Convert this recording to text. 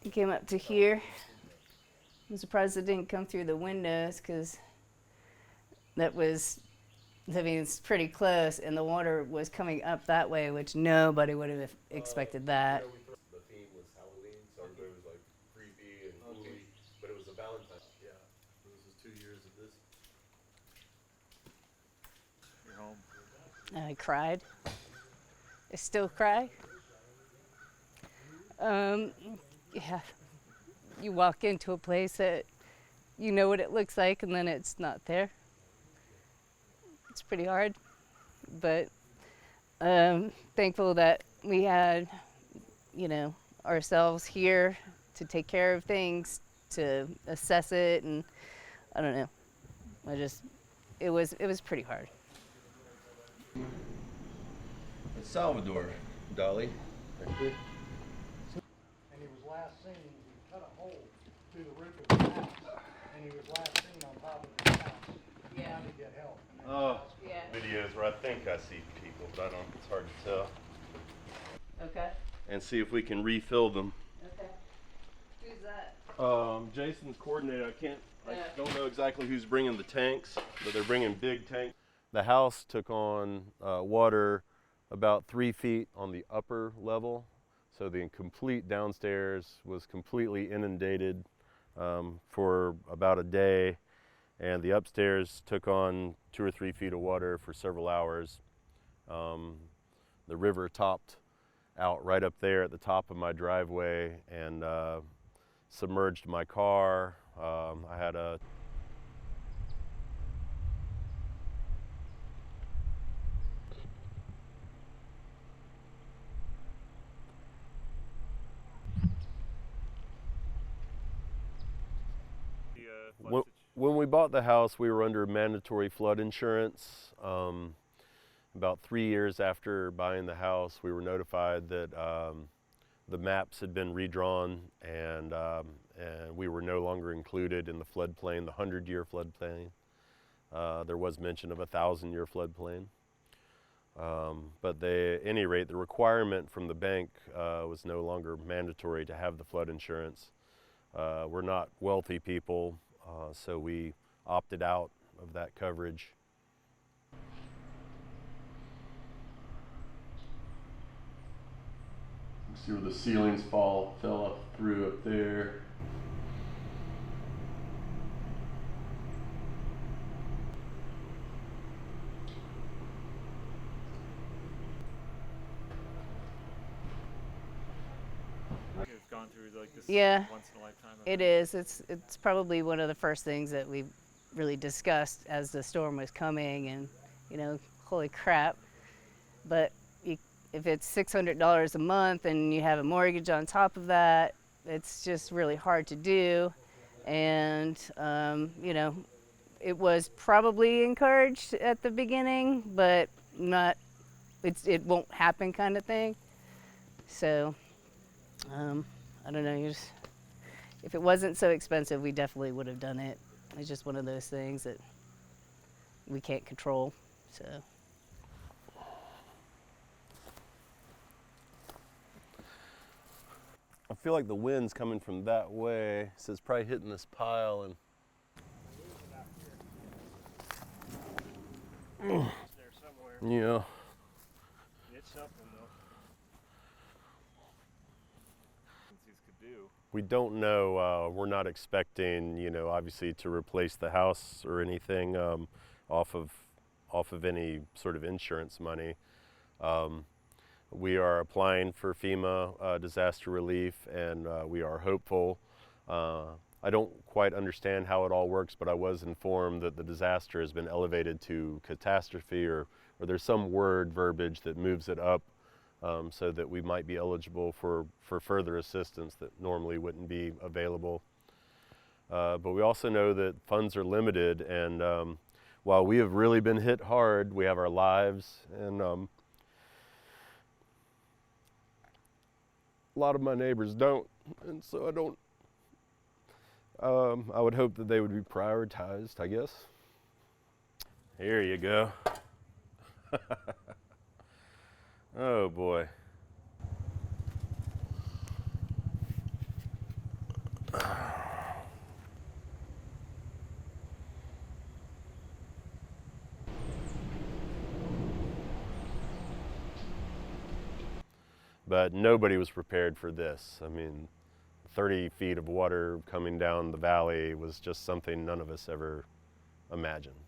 It came up to here. I'm surprised it didn't come through the windows because that was, I mean, it's pretty close, and the water was coming up that way, which nobody would have expected that. The theme was Halloween, so everybody was like creepy and gooey, but it was a Valentine. Yeah, this is 2 years of this. You're home. And I cried. I still cry. Yeah, you walk into a place that you know what it looks like, and then it's not there. It's pretty hard, but thankful that we had, you know, ourselves here to take care of things, to assess it, and I don't know. It was pretty hard. It's Salvador, Dolly. And he was last seen, he cut a hole through the roof of the house, and he was last seen on top of the house, trying to get help. Oh, Yeah. videos where I think I see people, but I don't. It's hard to tell. Okay. And see if we can refill them. Okay. Who's that? Jason's coordinator. I don't know exactly who's bringing the tanks, but they're bringing big tanks. The house took on water about 3 feet on the upper level, so the complete downstairs was completely inundated for about a day, and the upstairs took on 2 or 3 feet of water for several hours. The river topped out right up there at the top of my driveway and submerged my car. I had a when we bought the house, we were under mandatory flood insurance. About 3 years after buying the house, we were notified that the maps had been redrawn and we were no longer included in the floodplain, the 100-year floodplain. There was mention of a 1,000-year floodplain. But at any rate, the requirement from the bank was no longer mandatory to have the flood insurance. We're not wealthy people, so we opted out of that coverage. See where the ceilings fell up through up there. It's gone through like this Yeah, once in a lifetime. it is. It's probably one of the first things that we really discussed as the storm was coming, and you know, holy crap. But if it's $600 a month and you have a mortgage on top of that, it's just really hard to do. And you know, it was probably encouraged at the beginning, but not. It won't happen kind of thing. So I don't know. If it wasn't so expensive, we definitely would have done it. It's just one of those things that we can't control. So. I feel like the wind's coming from that way, so it's probably hitting this pile and. There somewhere. Yeah. It's something though. Could do. We don't know. We're not expecting, you know, obviously to replace the house or anything off of any sort of insurance money. We are applying for FEMA disaster relief, and we are hopeful. I don't quite understand how it all works, but I was informed that the disaster has been elevated to catastrophe, or there's some word verbiage that moves it up so that we might be eligible for further assistance that normally wouldn't be available. But we also know that funds are limited, and while we have really been hit hard, we have our lives, and a lot of my neighbors don't, and so I would hope that they would be prioritized, I guess. Here you go. Oh boy. but nobody was prepared for this. I mean, 30 feet of water coming down the valley was just something none of us ever imagined.